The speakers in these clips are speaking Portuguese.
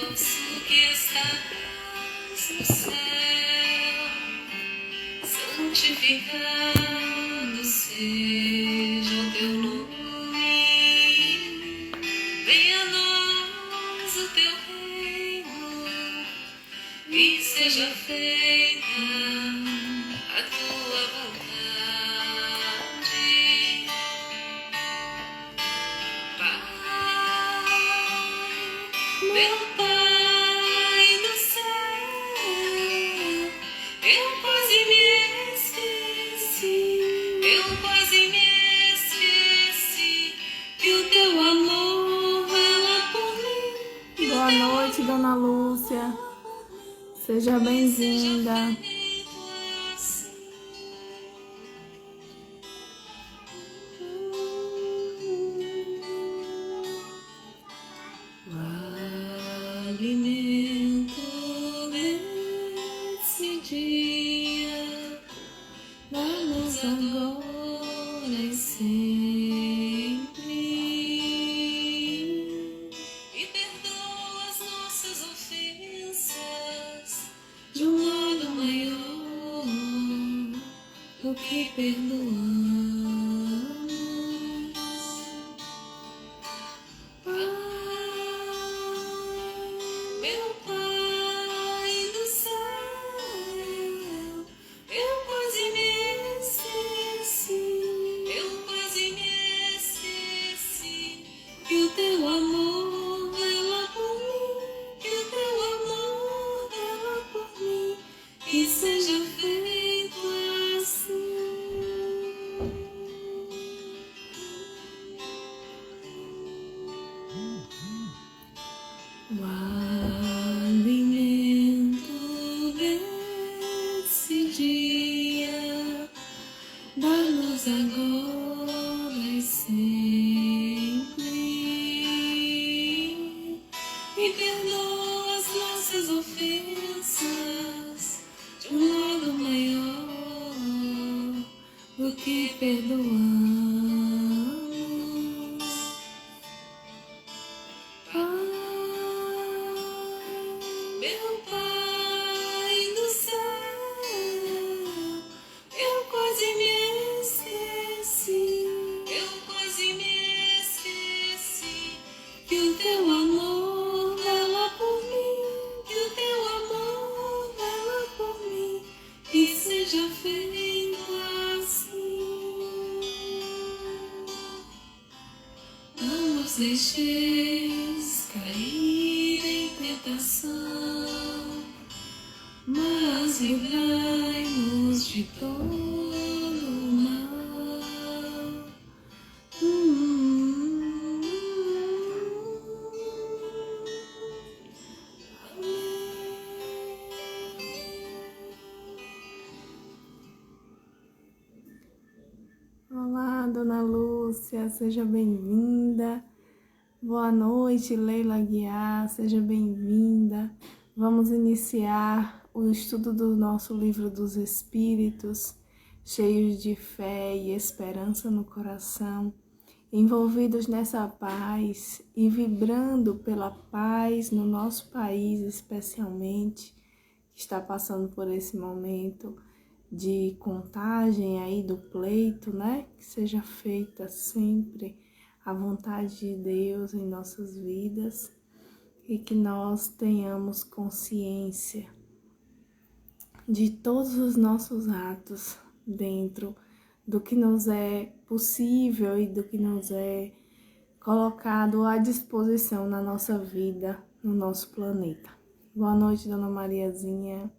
Nosso que estás no céu, santificado seja o teu nome. Venha a nós o teu reino e seja feita a tua vontade. Pai, meu Pai do céu, eu quase me esqueci que o teu amor vela por mim. Boa noite, Dona Lúcia. Seja bem-vinda. O alimento desse dia, dá-nos agora e sempre, e perdoa as nossas ofensas de um modo maior do que perdoamos. Meu Pai do céu, eu quase me esqueci que o teu amor vela por mim, que o teu amor vela por mim, que seja feito assim. O alimento desse dia, dá-nos agora e sempre, e perdoa as nossas ofensas de um modo maior do que perdoamos. Meu Pai do céu, eu quase me esqueci que o teu amor vela por mim, que o teu amor vela por mim, e seja feito assim. Não nos deixeis cair em tentação, mas livrai-nos de todo mal. Olá, Dona Lúcia, seja bem-vinda. Boa noite, Leila Aguiar, seja bem-vinda. Vamos iniciar o estudo do nosso livro dos Espíritos, cheios de fé e esperança no coração, envolvidos nessa paz e vibrando pela paz no nosso país, especialmente, que está passando por esse momento de contagem aí do pleito, né? Que seja feita sempre a vontade de Deus em nossas vidas e que nós tenhamos consciência de todos os nossos atos dentro do que nos é possível e do que nos é colocado à disposição na nossa vida, no nosso planeta. Boa noite, Dona Mariazinha.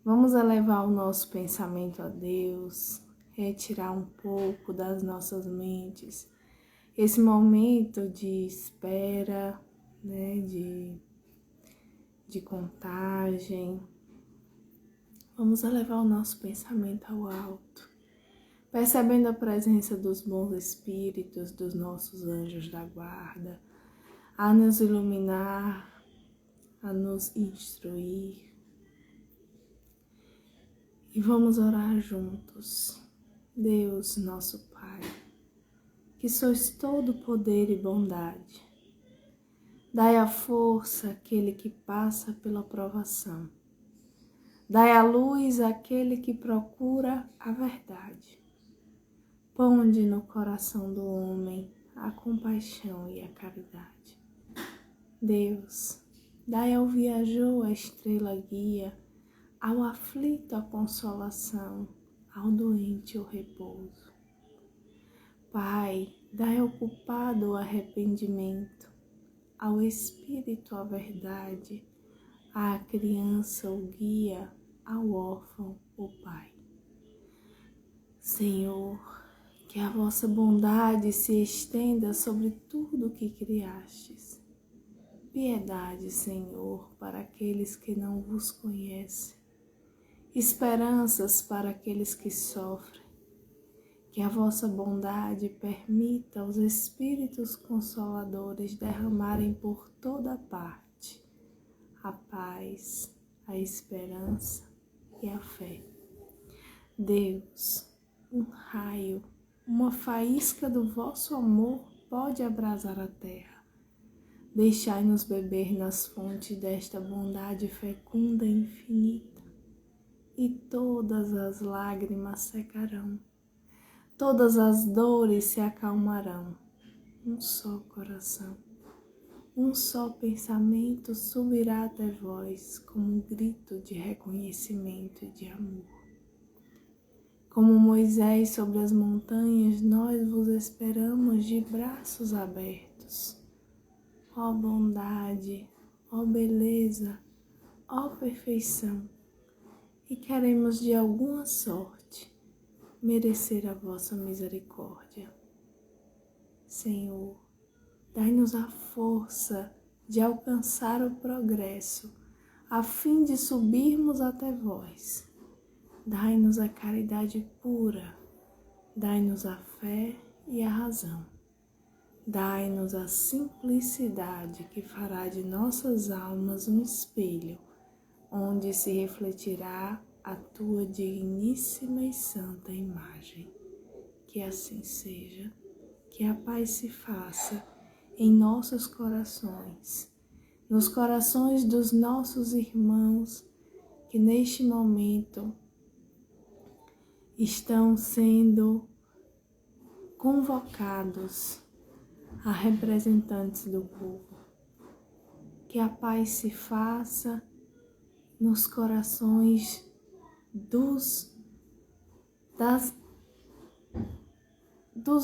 Vamos elevar o nosso pensamento a Deus, retirar um pouco das nossas mentes esse momento de espera, né, de contagem. Vamos elevar o nosso pensamento ao alto, percebendo a presença dos bons espíritos, dos nossos anjos da guarda, a nos iluminar, a nos instruir. E vamos orar juntos. Deus, nosso Pai, que sois todo poder e bondade. Dai a força àquele que passa pela provação. Dai a luz àquele que procura a verdade. Ponde no coração do homem a compaixão e a caridade. Deus, dai ao viajor a estrela guia, ao aflito a consolação, ao doente o repouso. Pai, dai ao culpado o arrependimento, ao espírito a verdade, à criança o guia, ao órfão o pai. Senhor, que a vossa bondade se estenda sobre tudo que criastes. Piedade, Senhor, para aqueles que não vos conhecem. Esperanças para aqueles que sofrem. Que a vossa bondade permita aos Espíritos Consoladores derramarem por toda parte a paz, a esperança e a fé. Deus, um raio, uma faísca do vosso amor pode abrasar a terra. Deixai-nos beber nas fontes desta bondade fecunda e infinita, e todas as lágrimas secarão, todas as dores se acalmarão. Um só coração, um só pensamento subirá até vós como um grito de reconhecimento e de amor. Como Moisés sobre as montanhas, nós vos esperamos de braços abertos. Ó bondade, ó beleza, ó perfeição, e queremos de alguma sorte merecer a vossa misericórdia. Senhor, dai-nos a força de alcançar o progresso, a fim de subirmos até vós. Dai-nos a caridade pura, dai-nos a fé e a razão. Dai-nos a simplicidade que fará de nossas almas um espelho, onde se refletirá a tua digníssima e santa imagem. Que assim seja, que a paz se faça em nossos corações, nos corações dos nossos irmãos que neste momento estão sendo convocados a representantes do povo. Que a paz se faça nos corações dos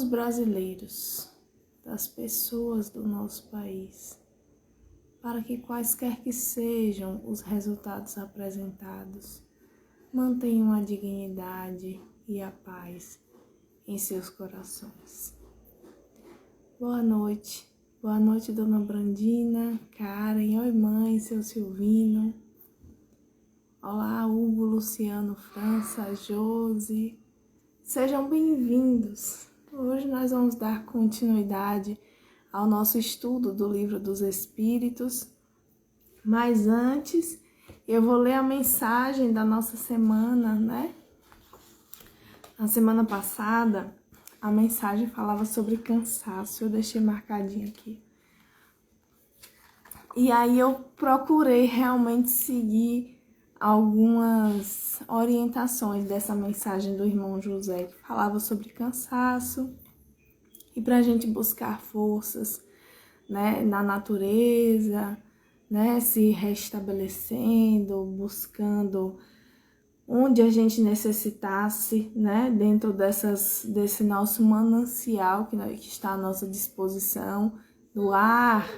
brasileiros, das pessoas do nosso país, para que quaisquer que sejam os resultados apresentados, mantenham a dignidade e a paz em seus corações. Boa noite, Dona Brandina, Karen, oi mãe, seu Silvino. Olá, Hugo, Luciano, França, Josi. Sejam bem-vindos. Hoje nós vamos dar continuidade ao nosso estudo do Livro dos Espíritos. Mas antes, eu vou ler a mensagem da nossa semana, né? Na semana passada, a mensagem falava sobre cansaço, eu deixei marcadinho aqui. E aí eu procurei realmente seguir algumas orientações dessa mensagem do irmão José, que falava sobre cansaço e para a gente buscar forças, né, na natureza, né, se restabelecendo, buscando onde a gente necessitasse, né, dentro desse nosso manancial que está à nossa disposição, do ar,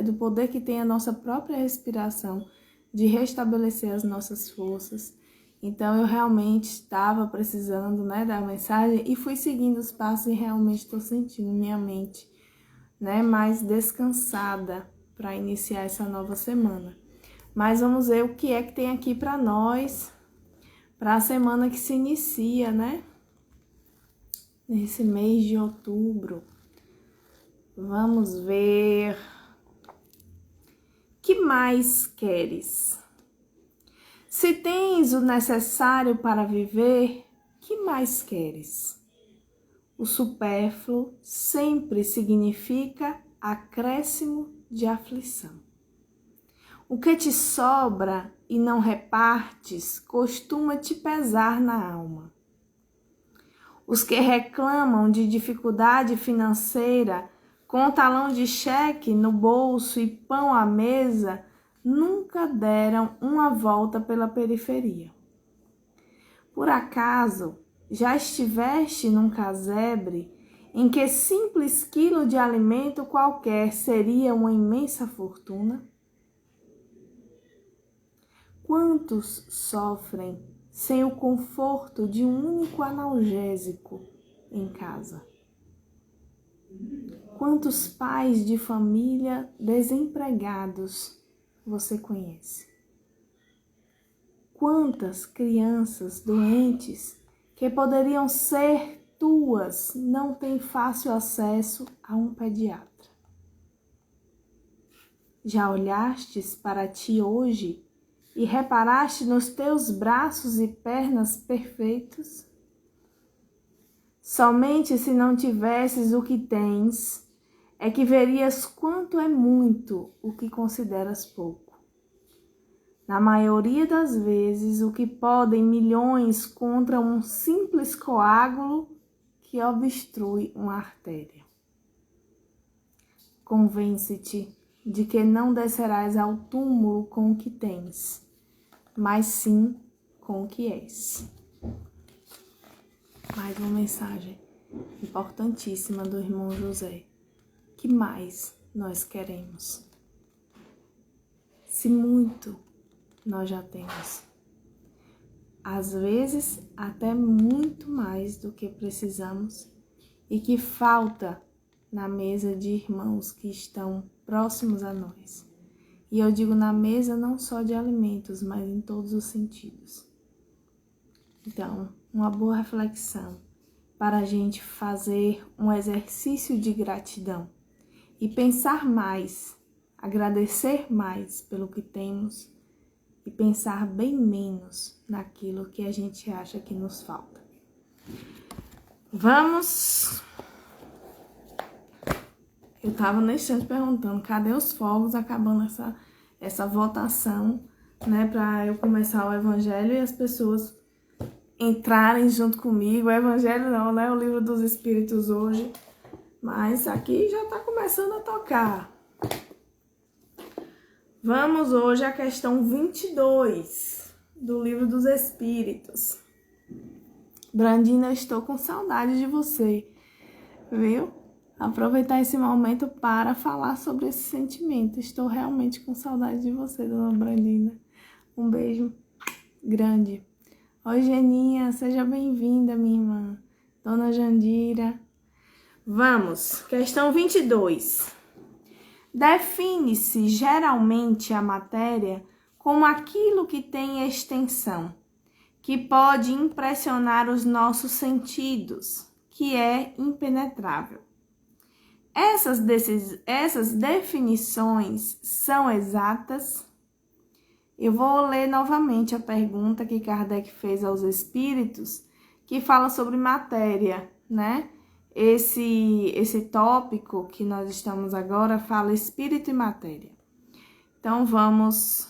do poder que tem a nossa própria respiração, de restabelecer as nossas forças. Então eu realmente estava precisando, né, da mensagem e fui seguindo os passos e realmente estou sentindo minha mente, né, mais descansada para iniciar essa nova semana. Mas vamos ver o que é que tem aqui para nós, para a semana que se inicia, né? Nesse mês de outubro. Vamos ver. Que mais queres? Se tens o necessário para viver, que mais queres? O supérfluo sempre significa acréscimo de aflição. O que te sobra e não repartes costuma te pesar na alma. Os que reclamam de dificuldade financeira com talão de cheque no bolso e pão à mesa nunca deram uma volta pela periferia. Por acaso, já estiveste num casebre em que simples quilo de alimento qualquer seria uma imensa fortuna? Quantos sofrem sem o conforto de um único analgésico em casa? Quantos pais de família desempregados você conhece? Quantas crianças doentes que poderiam ser tuas não têm fácil acesso a um pediatra? Já olhastes para ti hoje e reparaste nos teus braços e pernas perfeitos? Somente se não tivesses o que tens, é que verias quanto é muito o que consideras pouco. Na maioria das vezes, o que podem milhões contra um simples coágulo que obstrui uma artéria. Convence-te de que não descerás ao túmulo com o que tens, mas sim com o que és. Mais uma mensagem importantíssima do irmão José. Que mais nós queremos? Se muito nós já temos. Às vezes, até muito mais do que precisamos e que falta na mesa de irmãos que estão próximos a nós. E eu digo na mesa não só de alimentos, mas em todos os sentidos. Então, uma boa reflexão para a gente fazer um exercício de gratidão e pensar mais, agradecer mais pelo que temos e pensar bem menos naquilo que a gente acha que nos falta. Vamos! Eu estava nesse instante perguntando, cadê os fogos, acabando essa votação, né, para eu começar o evangelho e as pessoas entrarem junto comigo. O evangelho não, né, o livro dos espíritos hoje, mas aqui já está começando a tocar. Vamos hoje à questão 22 do livro dos espíritos. Brandina, eu estou com saudade de você, viu? Aproveitar esse momento para falar sobre esse sentimento. Estou realmente com saudade de você, dona Brandina. Um beijo grande. Oi, Geninha, seja bem-vinda, minha irmã. Dona Jandira. Vamos, questão 22. Define-se geralmente a matéria como aquilo que tem extensão, que pode impressionar os nossos sentidos, que é impenetrável. Essas definições são exatas? Eu vou ler novamente a pergunta que Kardec fez aos espíritos, que fala sobre matéria, né? Esse tópico que nós estamos agora fala espírito e matéria. Então, vamos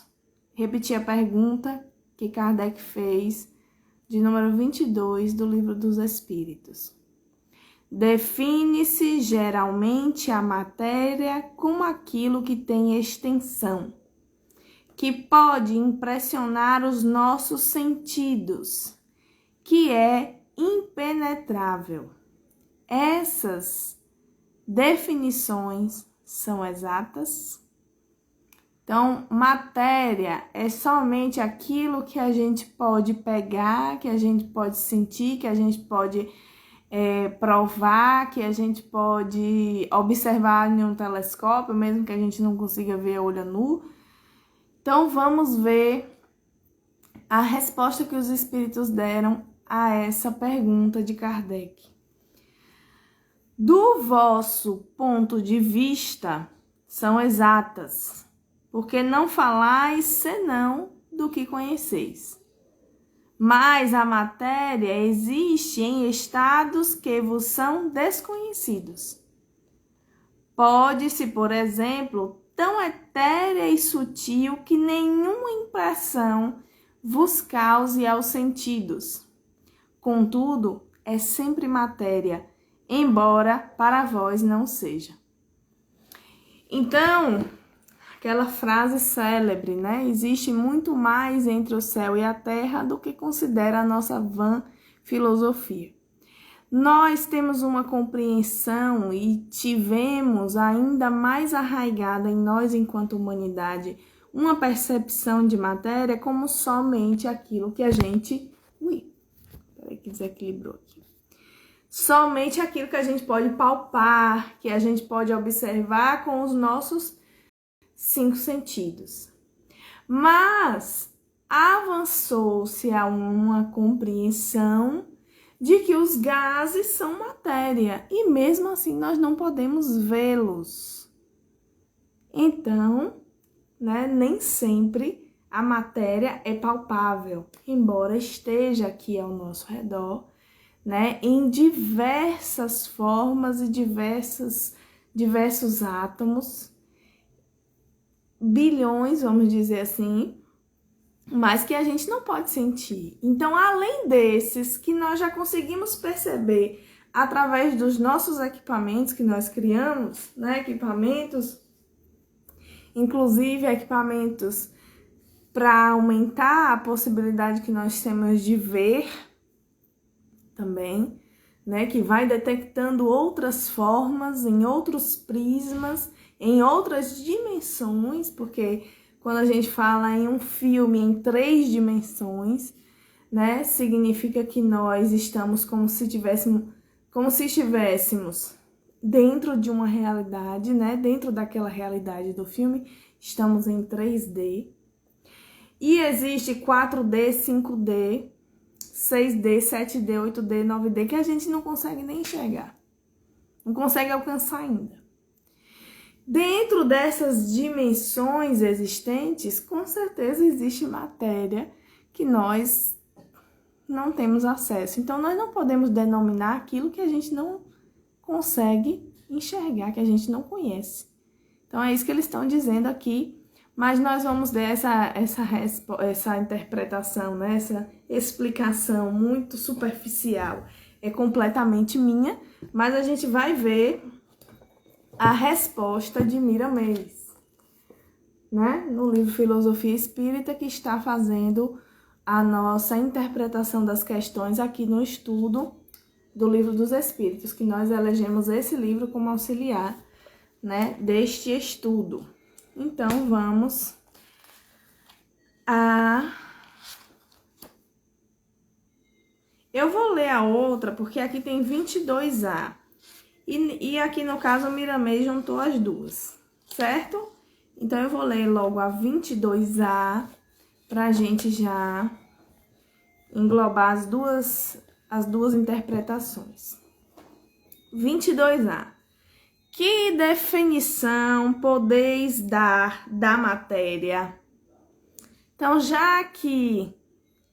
repetir a pergunta que Kardec fez, de número 22 do Livro dos Espíritos. Define-se geralmente a matéria como aquilo que tem extensão, que pode impressionar os nossos sentidos, que é impenetrável. Essas definições são exatas? Então, matéria é somente aquilo que a gente pode pegar, que a gente pode sentir, que a gente pode provar, que a gente pode observar em um telescópio, mesmo que a gente não consiga ver a olho nu. Então, vamos ver a resposta que os espíritos deram a essa pergunta de Kardec. Do vosso ponto de vista, são exatas, porque não falais senão do que conheceis. mas a matéria existe em estados que vos são desconhecidos. Pode-se, por exemplo, tão etérea e sutil que nenhuma impressão vos cause aos sentidos. Contudo, é sempre matéria, embora para vós não seja. Então, aquela frase célebre, né? Existe muito mais entre o céu e a terra do que considera a nossa vã filosofia. Nós temos uma compreensão e tivemos ainda mais arraigada em nós enquanto humanidade uma percepção de matéria como somente aquilo que a gente... Peraí que desequilibrou aqui. Somente aquilo que a gente pode palpar, que a gente pode observar com os nossos 5 sentidos. Mas avançou-se a uma compreensão de que os gases são matéria e mesmo assim nós não podemos vê-los. Então, nem sempre a matéria é palpável, embora esteja aqui ao nosso redor, em diversas formas e diversos átomos, bilhões, vamos dizer assim, mas que a gente não pode sentir. Então, além desses que nós já conseguimos perceber através dos nossos equipamentos que nós criamos, equipamentos, inclusive equipamentos para aumentar a possibilidade que nós temos de ver também, que vai detectando outras formas, em outros prismas, em outras dimensões, porque quando a gente fala em um filme em 3 dimensões, significa que nós estamos como se estivéssemos dentro de uma realidade, dentro daquela realidade do filme, estamos em 3D. E existe 4D, 5D, 6D, 7D, 8D, 9D, que a gente não consegue nem enxergar. Não consegue alcançar ainda. Dentro dessas dimensões existentes, com certeza existe matéria que nós não temos acesso. Então, nós não podemos denominar aquilo que a gente não consegue enxergar, que a gente não conhece. Então, é isso que eles estão dizendo aqui. Mas nós vamos dar essa interpretação, essa explicação muito superficial. É completamente minha, mas a gente vai ver a resposta de Miramês, no livro Filosofia Espírita, que está fazendo a nossa interpretação das questões aqui no estudo do Livro dos Espíritos, que nós elegemos esse livro como auxiliar, deste estudo. Então, vamos a... Eu vou ler a outra, porque aqui tem 22A. E aqui, no caso, o Miramês juntou as duas, certo? Então, eu vou ler logo a 22A, pra gente já englobar as duas interpretações. 22A. Que definição podeis dar da matéria? Então, já que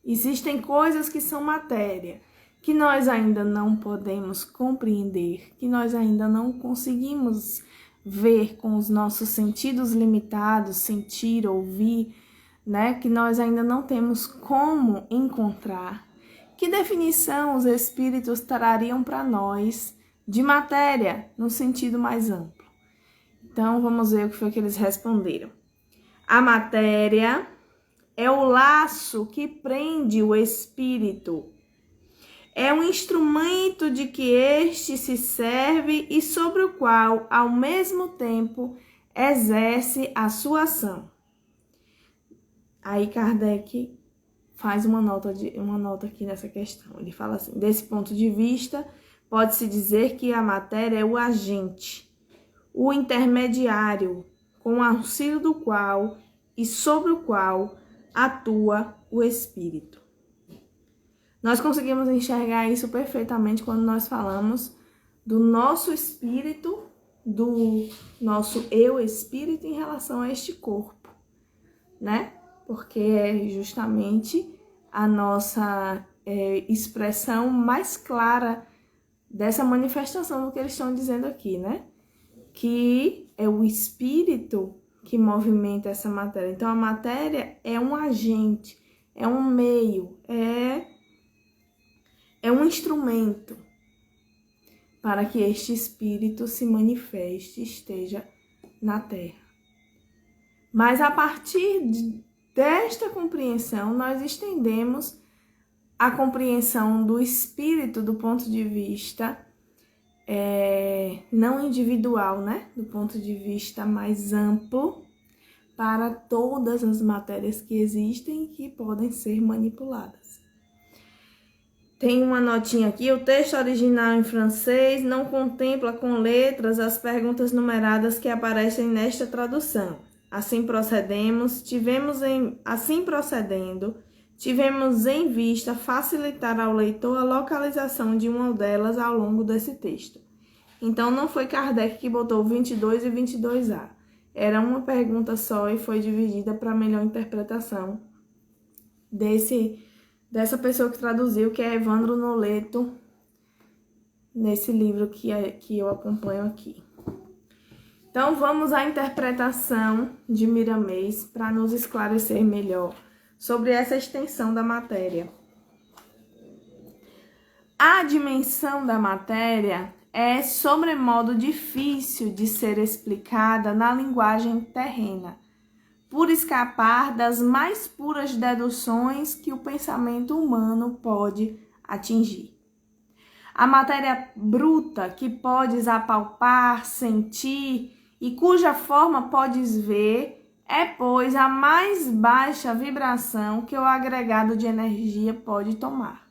existem coisas que são matéria, que nós ainda não podemos compreender, que nós ainda não conseguimos ver com os nossos sentidos limitados, sentir, ouvir, que nós ainda não temos como encontrar, que definição os espíritos trariam para nós de matéria, no sentido mais amplo? Então, vamos ver o que foi que eles responderam. A matéria é o laço que prende o espírito. É um instrumento de que este se serve e sobre o qual, ao mesmo tempo, exerce a sua ação. Aí, Kardec faz uma nota aqui nessa questão. Ele fala assim: desse ponto de vista, pode-se dizer que a matéria é o agente, o intermediário, com o auxílio do qual e sobre o qual atua o espírito. Nós conseguimos enxergar isso perfeitamente quando nós falamos do nosso espírito, do nosso eu espírito em relação a este corpo, Porque é justamente a nossa expressão mais clara dessa manifestação do que eles estão dizendo aqui, né? Que é o espírito que movimenta essa matéria. Então, a matéria é um agente, é um meio, é um instrumento para que este espírito se manifeste, esteja na Terra. Mas a partir desta compreensão, nós estendemos a compreensão do espírito do ponto de vista não individual, né? Do ponto de vista mais amplo para todas as matérias que existem e que podem ser manipuladas. Tem uma notinha aqui, o texto original em francês não contempla com letras as perguntas numeradas que aparecem nesta tradução. Assim procedendo, tivemos em vista facilitar ao leitor a localização de uma delas ao longo desse texto. Então, não foi Kardec que botou 22 e 22A. Era uma pergunta só e foi dividida para melhor interpretação dessa pessoa que traduziu, que é Evandro Noleto, nesse livro que eu acompanho aqui. Então, vamos à interpretação de Miramês para nos esclarecer melhor sobre essa extensão da matéria. A dimensão da matéria é sobremodo difícil de ser explicada na linguagem terrena, por escapar das mais puras deduções que o pensamento humano pode atingir. A matéria bruta que podes apalpar, sentir e cuja forma podes ver é, pois, a mais baixa vibração que o agregado de energia pode tomar.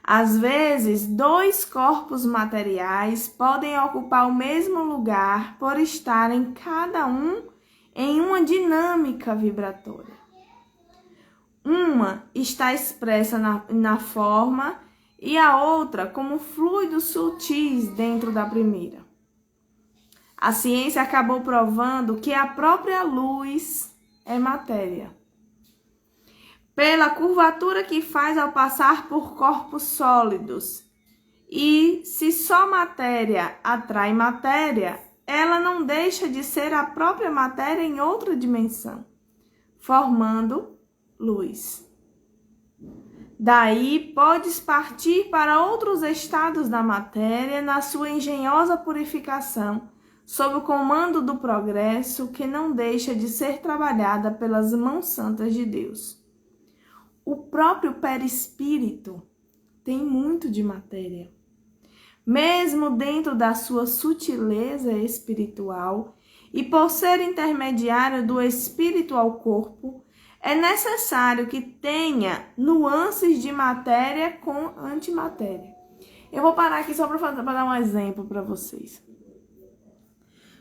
Às vezes, dois corpos materiais podem ocupar o mesmo lugar por estarem cada um em uma dinâmica vibratória. Uma está expressa na forma e a outra como fluidos sutis dentro da primeira. A ciência acabou provando que a própria luz é matéria. Pela curvatura que faz ao passar por corpos sólidos. E se só matéria atrai matéria, ela não deixa de ser a própria matéria em outra dimensão, formando luz. Daí podes partir para outros estados da matéria na sua engenhosa purificação, sob o comando do progresso que não deixa de ser trabalhada pelas mãos santas de Deus. O próprio perispírito tem muito de matéria. Mesmo dentro da sua sutileza espiritual e por ser intermediário do espírito ao corpo, é necessário que tenha nuances de matéria com antimatéria. Eu vou parar aqui só para dar um exemplo para vocês.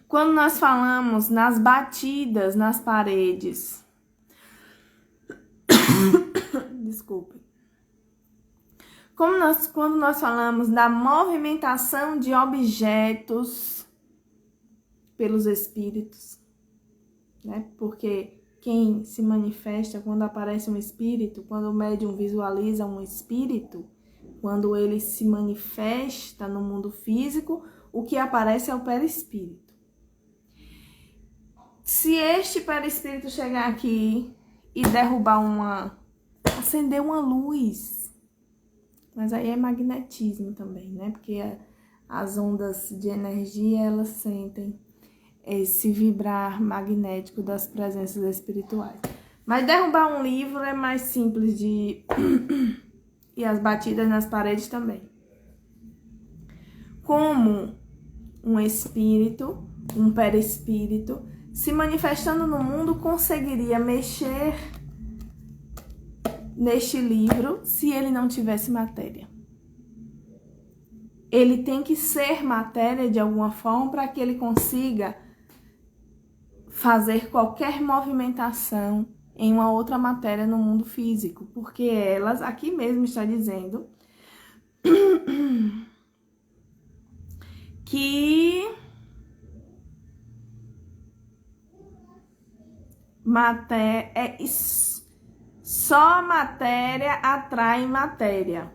Quando nós falamos nas batidas nas paredes, desculpe. Quando nós falamos da movimentação de objetos pelos espíritos, né? Porque quem se manifesta quando aparece um espírito, quando o médium visualiza um espírito, quando ele se manifesta no mundo físico, o que aparece é o perispírito. Se este perispírito chegar aqui e derrubar acender uma luz, mas aí é magnetismo também, né? Porque as ondas de energia, elas sentem esse vibrar magnético das presenças espirituais. Mas derrubar um livro é mais simples de... e as batidas nas paredes também. Como um espírito, um perispírito, se manifestando no mundo, conseguiria mexer neste livro se ele não tivesse matéria. Ele tem que ser matéria de alguma forma para que ele consiga fazer qualquer movimentação em uma outra matéria no mundo físico, porque elas, aqui mesmo está dizendo que matéria Só matéria atrai matéria.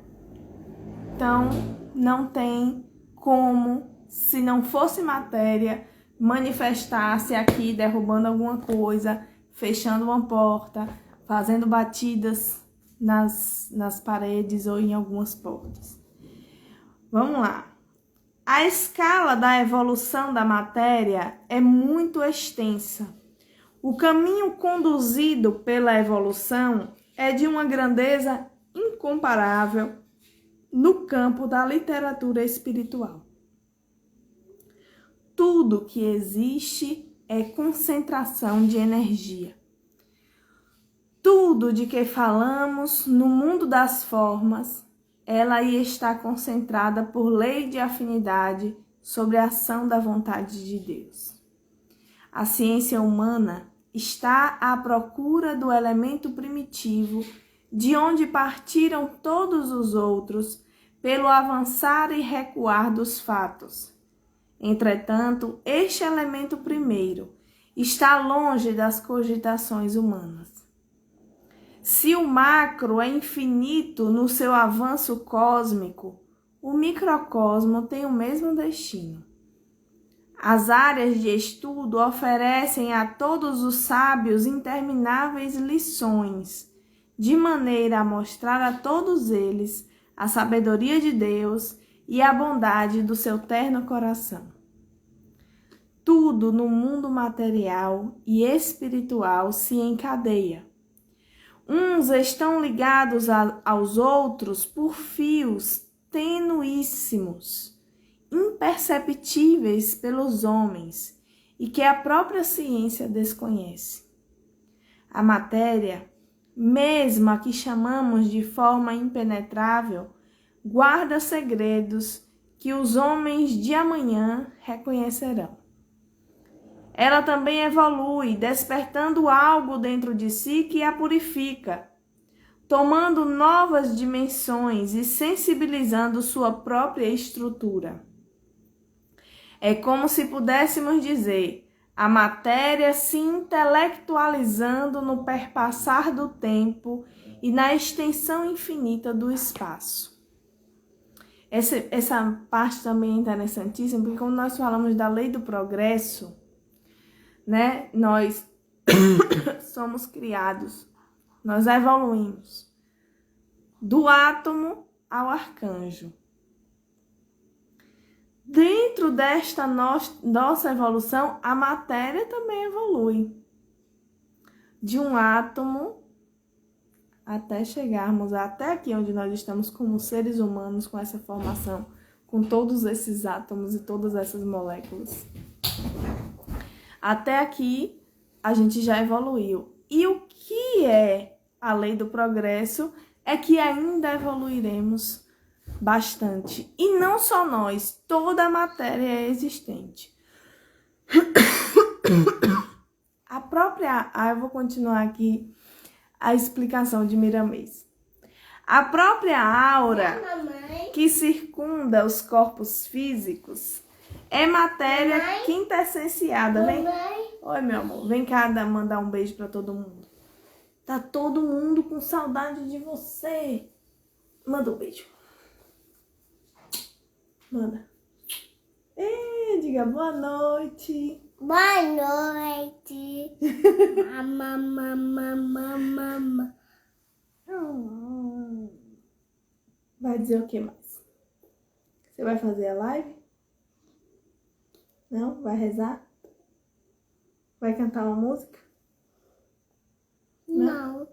Então, não tem como, se não fosse matéria, manifestar-se aqui derrubando alguma coisa, fechando uma porta, fazendo batidas nas paredes ou em algumas portas. Vamos lá. A escala da evolução da matéria é muito extensa. O caminho conduzido pela evolução é de uma grandeza incomparável no campo da literatura espiritual. Tudo que existe é concentração de energia. Tudo de que falamos no mundo das formas, ela aí está concentrada por lei de afinidade sobre a ação da vontade de Deus. A ciência humana está à procura do elemento primitivo, de onde partiram todos os outros, pelo avançar e recuar dos fatos. Entretanto, este elemento primeiro está longe das cogitações humanas. Se o macro é infinito no seu avanço cósmico, o microcosmo tem o mesmo destino. As áreas de estudo oferecem a todos os sábios intermináveis lições, de maneira a mostrar a todos eles a sabedoria de Deus e a bondade do seu terno coração. Tudo no mundo material e espiritual se encadeia. Uns estão ligados aos outros por fios tenuíssimos, imperceptíveis pelos homens e que a própria ciência desconhece. A matéria, mesmo a que chamamos de forma impenetrável, guarda segredos que os homens de amanhã reconhecerão. Ela também evolui, despertando algo dentro de si que a purifica, tomando novas dimensões e sensibilizando sua própria estrutura. É como se pudéssemos dizer, a matéria se intelectualizando no perpassar do tempo e na extensão infinita do espaço. Essa parte também é interessantíssima, porque quando nós falamos da lei do progresso, né, nós somos criados, nós evoluímos do átomo ao arcanjo. Dentro desta nossa evolução, a matéria também evolui. De um átomo até chegarmos até aqui onde nós estamos como seres humanos, com essa formação, com todos esses átomos e todas essas moléculas. Até aqui a gente já evoluiu. E o que é a lei do progresso é que ainda evoluiremos bastante. E não só nós, toda a matéria é existente. A própria... eu vou continuar aqui a explicação de Miramês. A própria aura que circunda os corpos físicos é matéria quintessenciada. Vem. Oi, meu amor. Vem cá mandar um beijo pra todo mundo. Tá todo mundo com saudade de você. Manda um beijo. Manda. Diga boa noite. Boa noite. Mamãe. Vai dizer o que mais? Você vai fazer a live? Não? Vai rezar? Vai cantar uma música? Não.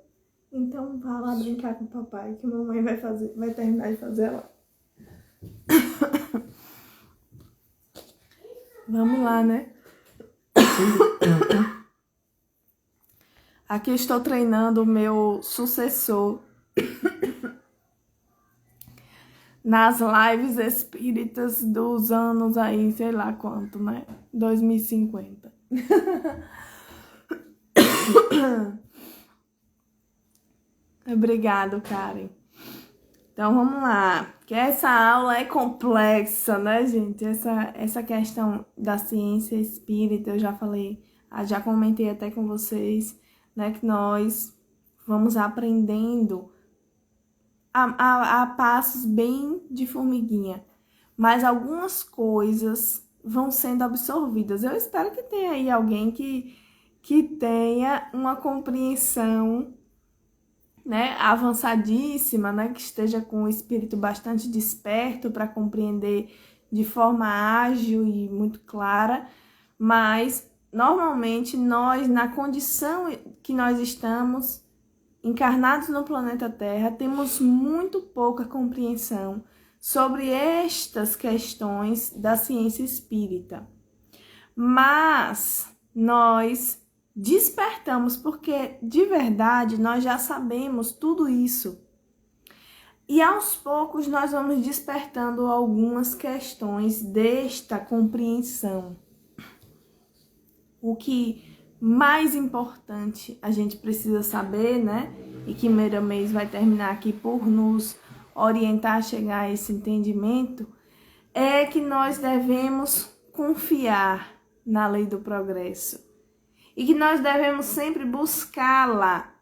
Então vá lá brincar com o papai, que a mamãe vai terminar de fazer ela. Vamos lá, né? Aqui estou treinando o meu sucessor nas lives espíritas dos anos aí, sei lá quanto, né? 2050. Obrigado, Karen. Então, vamos lá. Que essa aula é complexa, né, gente? Essa questão da ciência espírita, eu já falei, já comentei até com vocês, né, que nós vamos aprendendo a passos bem de formiguinha, mas algumas coisas vão sendo absorvidas. Eu espero que tenha aí alguém que tenha uma compreensão, né, avançadíssima, né, que esteja com o espírito bastante desperto para compreender de forma ágil e muito clara, mas normalmente nós, na condição que nós estamos, encarnados no planeta Terra, temos muito pouca compreensão sobre estas questões da ciência espírita. Mas nós despertamos porque, de verdade, nós já sabemos tudo isso. E aos poucos nós vamos despertando algumas questões desta compreensão. O que mais importante a gente precisa saber, né? E que Meramês vai terminar aqui por nos orientar a chegar a esse entendimento, é que nós devemos confiar na lei do progresso. E que nós devemos sempre buscá-la,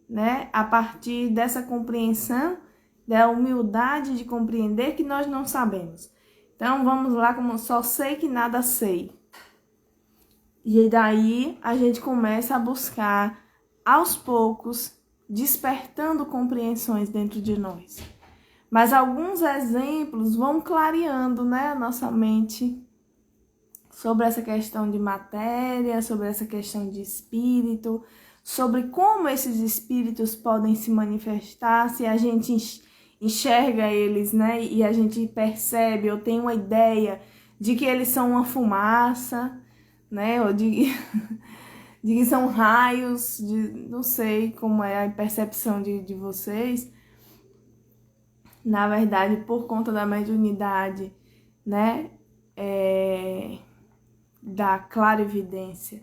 né? A partir dessa compreensão, da humildade de compreender que nós não sabemos. Então vamos lá, como só sei que nada sei. E daí a gente começa a buscar, aos poucos, despertando compreensões dentro de nós. Mas alguns exemplos vão clareando, né, a nossa mente sobre essa questão de matéria, sobre essa questão de espírito, sobre como esses espíritos podem se manifestar, se a gente enxerga eles, né, e a gente percebe ou tem uma ideia de que eles são uma fumaça, né, ou de que são raios, não sei como é a percepção de vocês. Na verdade, por conta da mediunidade, né, da clarividência,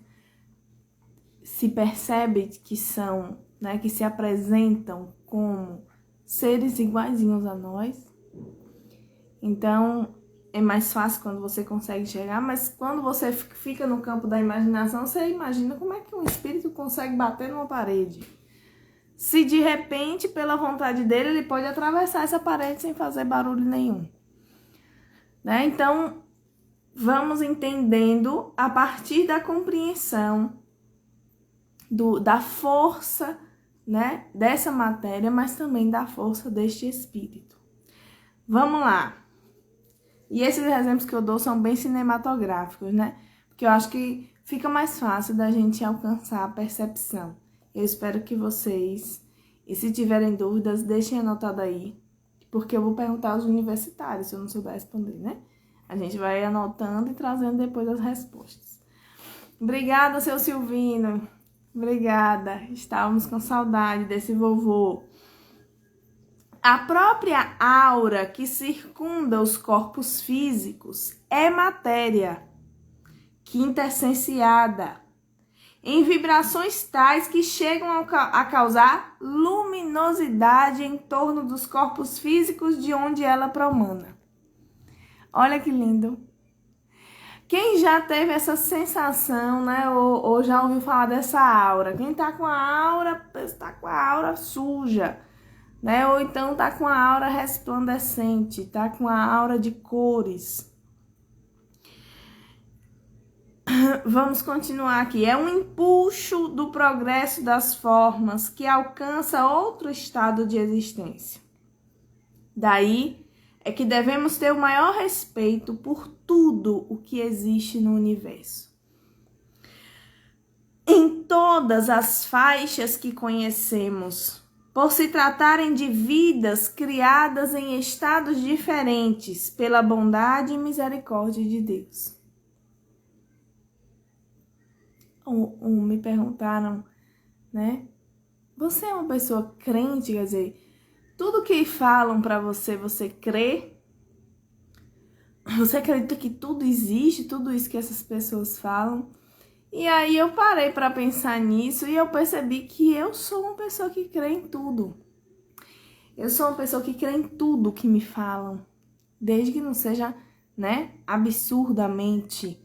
se percebe que são, né, que se apresentam como seres iguaizinhos a nós. Então, é mais fácil quando você consegue chegar, mas quando você fica no campo da imaginação, você imagina como é que um espírito consegue bater numa parede. Se de repente, pela vontade dele, ele pode atravessar essa parede sem fazer barulho nenhum. Né? Então, vamos entendendo a partir da compreensão da força, né, dessa matéria, mas também da força deste espírito. Vamos lá. E esses exemplos que eu dou são bem cinematográficos, né? Porque eu acho que fica mais fácil da gente alcançar a percepção. Eu espero que vocês, e se tiverem dúvidas, deixem anotado aí, porque eu vou perguntar aos universitários se eu não souber responder, né? A gente vai anotando e trazendo depois as respostas. Obrigada, seu Silvino. Obrigada. Estávamos com saudade desse vovô. A própria aura que circunda os corpos físicos é matéria, quintessenciada, em vibrações tais que chegam a causar luminosidade em torno dos corpos físicos de onde ela promana. Olha que lindo! Quem já teve essa sensação, né, ou já ouviu falar dessa aura? Quem tá com a aura suja, né? Ou então tá com a aura resplandecente, tá com a aura de cores. Vamos continuar aqui. É um empuxo do progresso das formas que alcança outro estado de existência. Daí é que devemos ter o maior respeito por tudo o que existe no universo. Em todas as faixas que conhecemos, por se tratarem de vidas criadas em estados diferentes pela bondade e misericórdia de Deus. Me perguntaram, né? Você é uma pessoa crente? Quer dizer, tudo que falam pra você, você crê? Você acredita que tudo existe, tudo isso que essas pessoas falam? E aí eu parei para pensar nisso e eu percebi que eu sou uma pessoa que crê em tudo. Eu sou uma pessoa que crê em tudo que me falam, desde que não seja, né, absurdamente.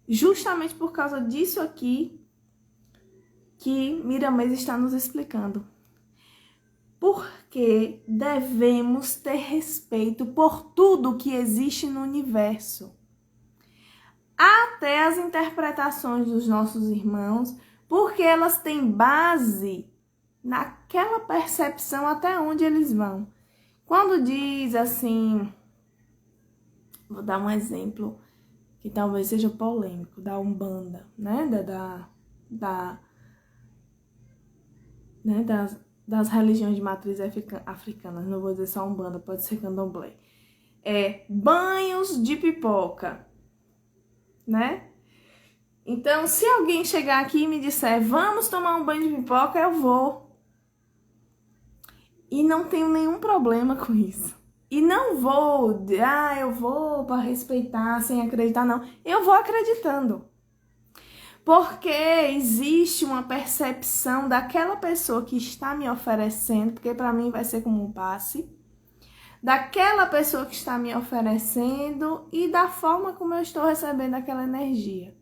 Justamente por causa disso aqui, que Miramês está nos explicando. Porque devemos ter respeito por tudo que existe no universo. Até as interpretações dos nossos irmãos, porque elas têm base naquela percepção até onde eles vão. Quando diz assim, vou dar um exemplo que talvez seja polêmico, da Umbanda, né? Das religiões de matriz africana, não vou dizer só Umbanda, pode ser Candomblé. Banhos de pipoca, né? Então, se alguém chegar aqui e me disser, vamos tomar um banho de pipoca, eu vou. E não tenho nenhum problema com isso. E não vou, eu vou para respeitar, sem acreditar, não. Eu vou acreditando. Porque existe uma percepção daquela pessoa que está me oferecendo, porque para mim vai ser como um passe, daquela pessoa que está me oferecendo e da forma como eu estou recebendo aquela energia.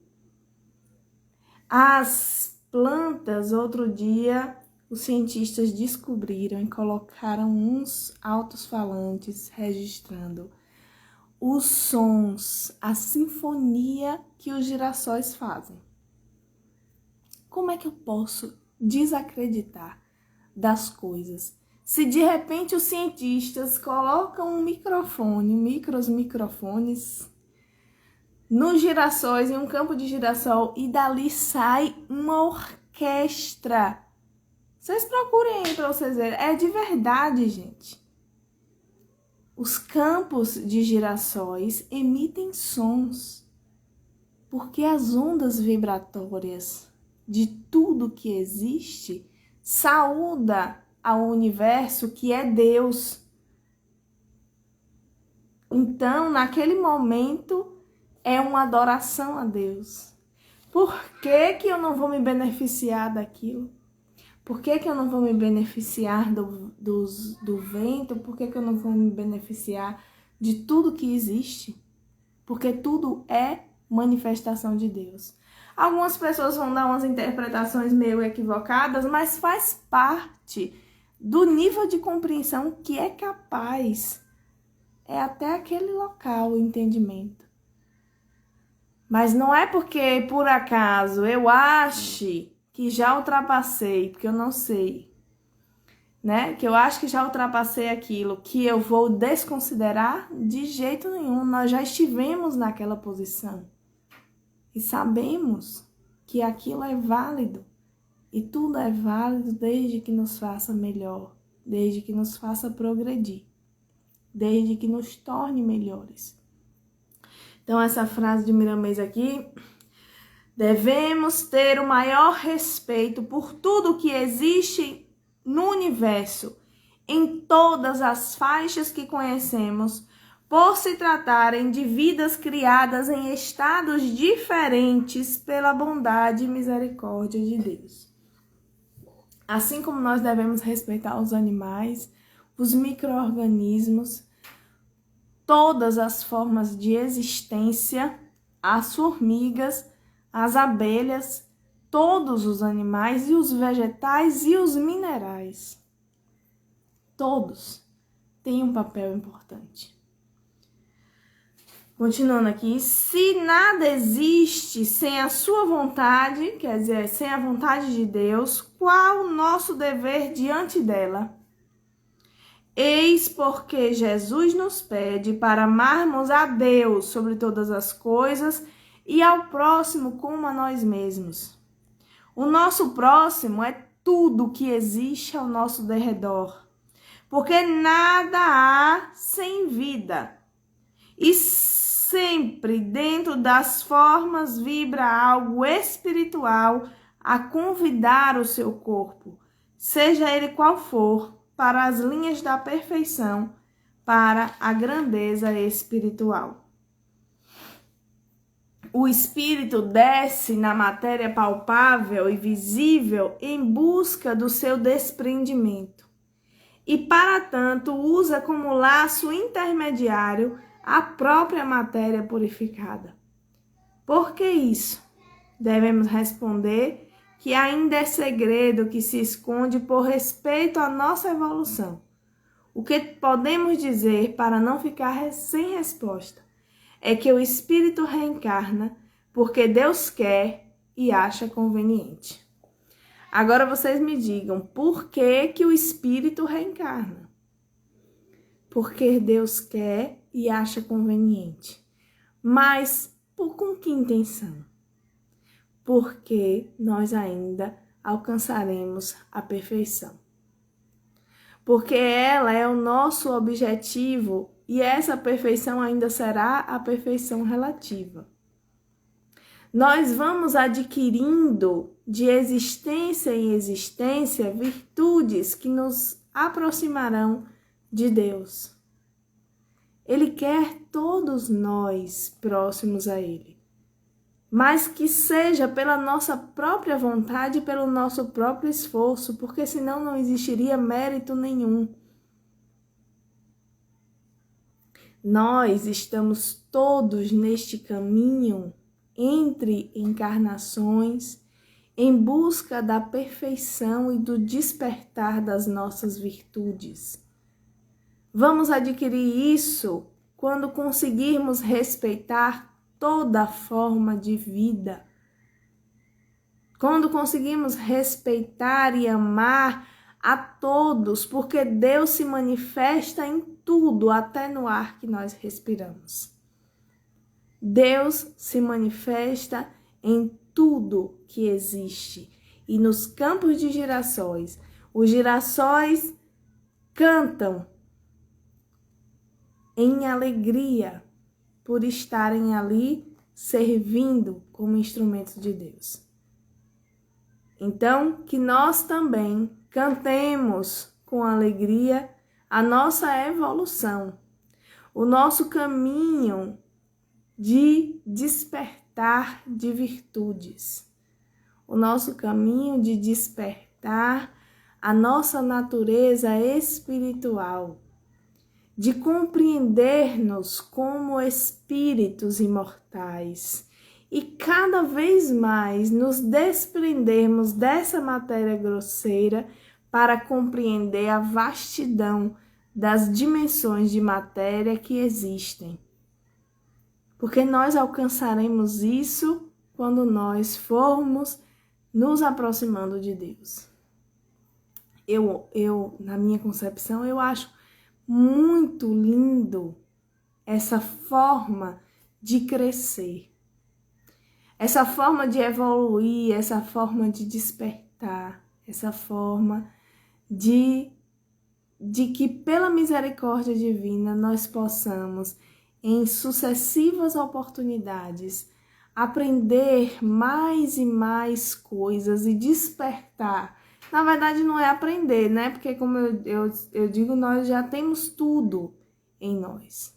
As plantas, outro dia, os cientistas descobriram e colocaram uns alto-falantes registrando os sons, a sinfonia que os girassóis fazem. Como é que eu posso desacreditar das coisas? Se de repente os cientistas colocam um microfone, microfones, nos girassóis, em um campo de girassol, e dali sai uma orquestra. Vocês procurem aí para vocês verem. É de verdade, gente. Os campos de girassóis emitem sons, porque as ondas vibratórias de tudo que existe saúda ao universo que é Deus. Então, naquele momento, é uma adoração a Deus. Por que que eu não vou me beneficiar daquilo? Por que que eu não vou me beneficiar do vento? Por que que eu não vou me beneficiar de tudo que existe? Porque tudo é manifestação de Deus. Algumas pessoas vão dar umas interpretações meio equivocadas, mas faz parte do nível de compreensão que é capaz. É até aquele local o entendimento. Mas não é porque, por acaso, eu ache que já ultrapassei, porque eu não sei, né? Que eu acho que já ultrapassei aquilo, que eu vou desconsiderar de jeito nenhum. Nós já estivemos naquela posição. E sabemos que aquilo é válido. E tudo é válido desde que nos faça melhor, desde que nos faça progredir, desde que nos torne melhores. Então, essa frase de Miramês aqui: devemos ter o maior respeito por tudo que existe no universo, em todas as faixas que conhecemos, por se tratarem de vidas criadas em estados diferentes pela bondade e misericórdia de Deus. Assim como nós devemos respeitar os animais, os micro-organismos, todas as formas de existência, as formigas, as abelhas, todos os animais e os vegetais e os minerais. Todos têm um papel importante. Continuando aqui, se nada existe sem a sua vontade, quer dizer, sem a vontade de Deus, qual o nosso dever diante dela? Eis porque Jesus nos pede para amarmos a Deus sobre todas as coisas e ao próximo como a nós mesmos. O nosso próximo é tudo que existe ao nosso derredor, porque nada há sem vida. E sempre dentro das formas vibra algo espiritual a convidar o seu corpo, seja ele qual for, para as linhas da perfeição, para a grandeza espiritual. O espírito desce na matéria palpável e visível em busca do seu desprendimento e, para tanto, usa como laço intermediário a própria matéria purificada. Por que isso? Devemos responder que ainda é segredo que se esconde por respeito à nossa evolução. O que podemos dizer para não ficar sem resposta é que o espírito reencarna porque Deus quer e acha conveniente. Agora vocês me digam, por que que o espírito reencarna? Porque Deus quer e acha conveniente. Mas com que intenção? Porque nós ainda alcançaremos a perfeição. Porque ela é o nosso objetivo e essa perfeição ainda será a perfeição relativa. Nós vamos adquirindo de existência em existência virtudes que nos aproximarão de Deus. Ele quer todos nós próximos a Ele, mas que seja pela nossa própria vontade e pelo nosso próprio esforço, porque senão não existiria mérito nenhum. Nós estamos todos neste caminho entre encarnações, em busca da perfeição e do despertar das nossas virtudes. Vamos adquirir isso quando conseguirmos respeitar toda forma de vida. Quando conseguimos respeitar e amar a todos, porque Deus se manifesta em tudo, até no ar que nós respiramos. Deus se manifesta em tudo que existe. E nos campos de girassóis, os girassóis cantam em alegria por estarem ali servindo como instrumentos de Deus. Então, que nós também cantemos com alegria a nossa evolução, o nosso caminho de despertar de virtudes, o nosso caminho de despertar a nossa natureza espiritual, de compreender-nos como espíritos imortais e cada vez mais nos desprendermos dessa matéria grosseira para compreender a vastidão das dimensões de matéria que existem. Porque nós alcançaremos isso quando nós formos nos aproximando de Deus. Na minha concepção, eu acho muito lindo essa forma de crescer, essa forma de evoluir, essa forma de despertar, essa forma de que pela misericórdia divina nós possamos, em sucessivas oportunidades, aprender mais e mais coisas e despertar. Na verdade, não é aprender, né? Porque, como eu digo, nós já temos tudo em nós.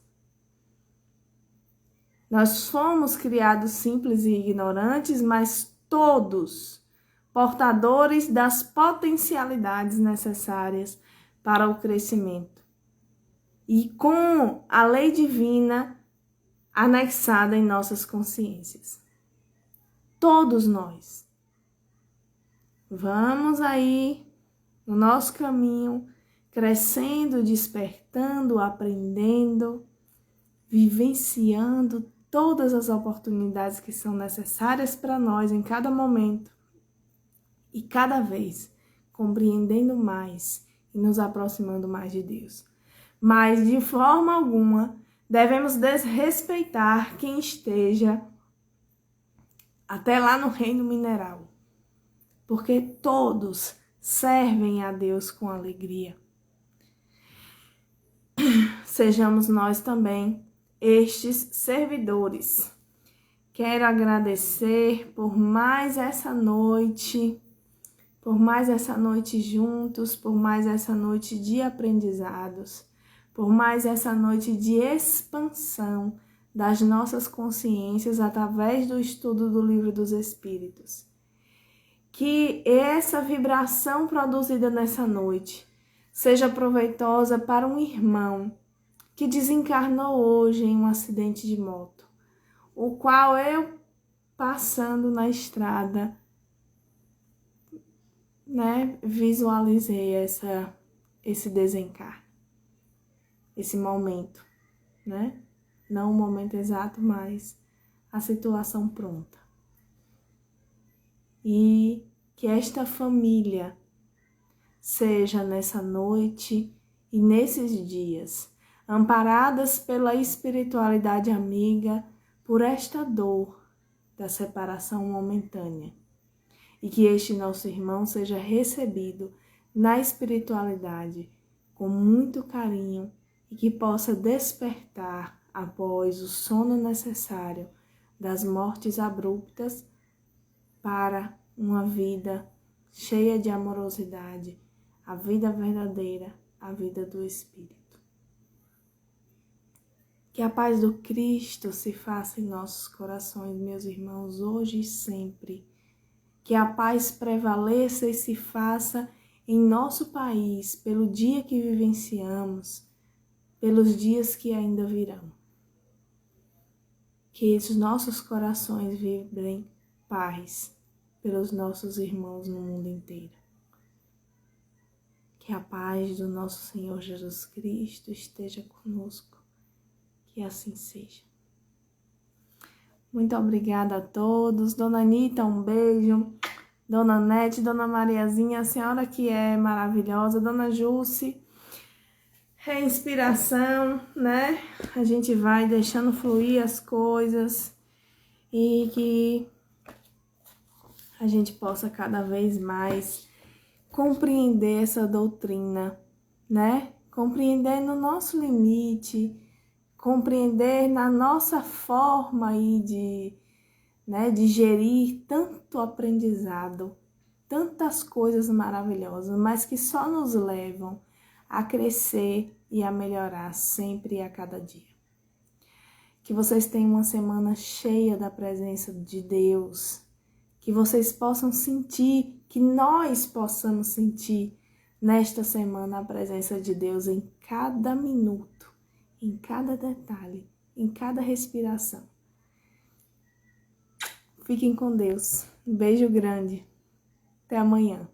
Nós fomos criados simples e ignorantes, mas todos portadores das potencialidades necessárias para o crescimento. E com a lei divina anexada em nossas consciências. Todos nós. Vamos aí no nosso caminho, crescendo, despertando, aprendendo, vivenciando todas as oportunidades que são necessárias para nós em cada momento e cada vez compreendendo mais e nos aproximando mais de Deus. Mas de forma alguma devemos desrespeitar quem esteja até lá no reino mineral, porque todos servem a Deus com alegria. Sejamos nós também estes servidores. Quero agradecer por mais essa noite juntos, por mais essa noite de aprendizados, por mais essa noite de expansão das nossas consciências através do estudo do Livro dos Espíritos. Que essa vibração produzida nessa noite seja proveitosa para um irmão que desencarnou hoje em um acidente de moto, o qual eu, passando na estrada, né, visualizei esse desencarne, esse momento, né? Não o momento exato, mas a situação pronta. E que esta família seja nessa noite e nesses dias, amparadas pela espiritualidade amiga, por esta dor da separação momentânea. E que este nosso irmão seja recebido na espiritualidade com muito carinho e que possa despertar após o sono necessário das mortes abruptas para uma vida cheia de amorosidade, a vida verdadeira, a vida do Espírito. Que a paz do Cristo se faça em nossos corações, meus irmãos, hoje e sempre. Que a paz prevaleça e se faça em nosso país, pelo dia que vivenciamos, pelos dias que ainda virão. Que os nossos corações vibrem paz pelos nossos irmãos no mundo inteiro. Que a paz do nosso Senhor Jesus Cristo esteja conosco. Que assim seja. Muito obrigada a todos. Dona Anitta, um beijo. Dona Nete, Dona Mariazinha, a senhora que é maravilhosa. Dona Jússi, é inspiração, né? A gente vai deixando fluir as coisas e que a gente possa cada vez mais compreender essa doutrina, né? Compreender no nosso limite, compreender na nossa forma aí de gerir tanto aprendizado, tantas coisas maravilhosas, mas que só nos levam a crescer e a melhorar sempre e a cada dia. Que vocês tenham uma semana cheia da presença de Deus, que vocês possam sentir, que nós possamos sentir nesta semana a presença de Deus em cada minuto, em cada detalhe, em cada respiração. Fiquem com Deus. Um beijo grande. Até amanhã.